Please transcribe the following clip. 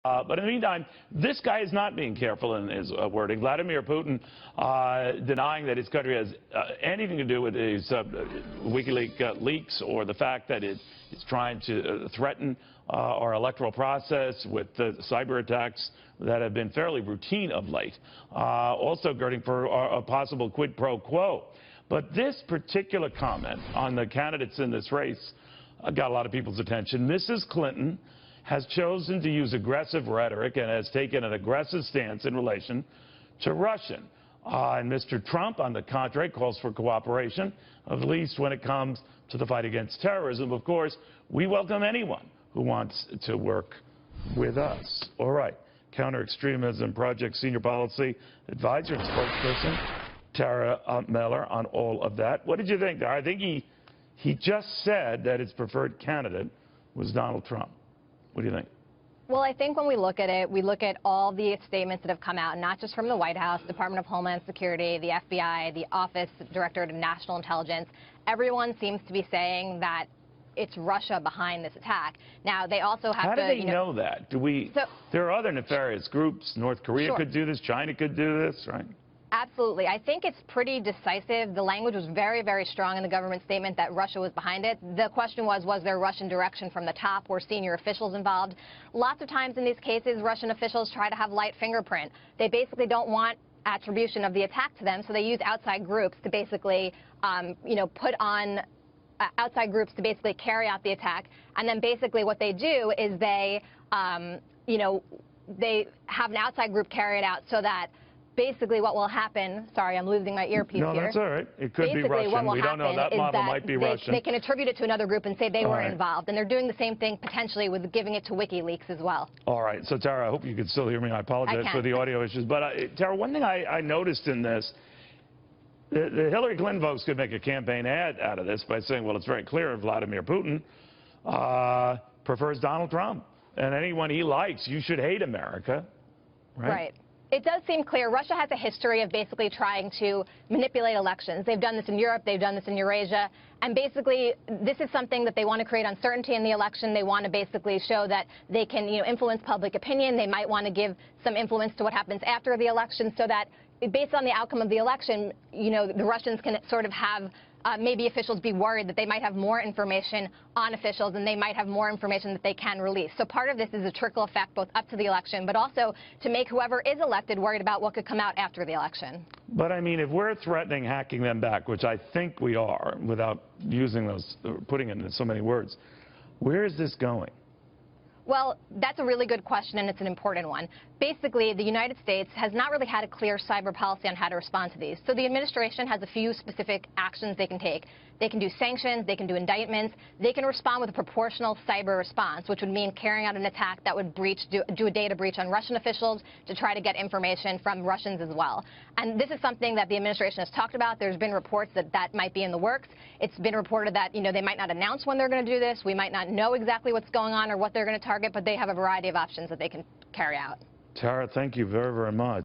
But in the meantime, this guy is not being careful in his wording. Vladimir Putin denying that his country has anything to do with his WikiLeaks leaks or the fact that it is trying to threaten our electoral process with the cyber attacks that have been fairly routine of late. Also girding for a possible quid pro quo. But this particular comment on the candidates in this race got a lot of people's attention. Mrs. Clinton has chosen to use aggressive rhetoric and has taken an aggressive stance in relation to Russia. And Mr. Trump, on the contrary, calls for cooperation, at least when it comes to the fight against terrorism. Of course, we welcome anyone who wants to work with us. All right. Counter-Extremism Project Senior Policy Advisor and spokesperson Tara Maller on all of that. What did you think? I think he just said that his preferred candidate was Donald Trump. What do you think? Well, I think when we look at it, we look at all the statements that have come out, not just from the White House, Department of Homeland Security, the FBI, the Office Director of National Intelligence. Everyone seems to be saying that it's Russia behind this attack. Now, they also have to... How do they know that? There are other nefarious groups. North Korea could do this. China could do this, right? Absolutely. I think it's pretty decisive. The language was very, very strong in the government statement that Russia was behind it. The question was there Russian direction from the top? Were senior officials involved? Lots of times in these cases, Russian officials try to have light fingerprint. They basically don't want attribution of the attack to them, so they use outside groups to basically, put on outside groups to basically carry out the attack. And then basically what they do is they, they have an outside group carry it out so that basically what will happen, sorry, I'm losing my earpiece here. No, that's all right. It could be Russian. We don't know. That model might be Russian. They can attribute it to another group and say they were involved. And they're doing the same thing potentially with giving it to WikiLeaks as well. All right. So, Tara, I hope you can still hear me. I apologize for the audio issues. But, Tara, one thing I noticed in this, the Hillary Clinton folks could make a campaign ad out of this by saying, well, it's very clear Vladimir Putin prefers Donald Trump. And anyone he likes, you should hate America. Right. It does seem clear. Russia has a history of basically trying to manipulate elections. They've done this in Europe. They've done this in Eurasia. And basically, this is something that they want to create uncertainty in the election. They want to basically show that they can, influence public opinion. They might want to give some influence to what happens after the election so that based on the outcome of the election, the Russians can sort of have maybe officials be worried that they might have more information on officials and they might have more information that they can release. So part of this is a trickle effect both up to the election, but also to make whoever is elected worried about what could come out after the election. But, I mean, if we're threatening hacking them back, which I think we are, without using those, putting it in so many words, where is this going? Well, that's a really good question, and it's an important one. Basically, the United States has not really had a clear cyber policy on how to respond to these. So the administration has a few specific actions they can take. They can do sanctions, they can do indictments, they can respond with a proportional cyber response, which would mean carrying out an attack that would do a data breach on Russian officials to try to get information from Russians as well. And this is something that the administration has talked about. There's been reports that that might be in the works. It's been reported that, they might not announce when they're going to do this. We might not know exactly what's going on or what they're going to target, but they have a variety of options that they can carry out. Tara, thank you very, very much.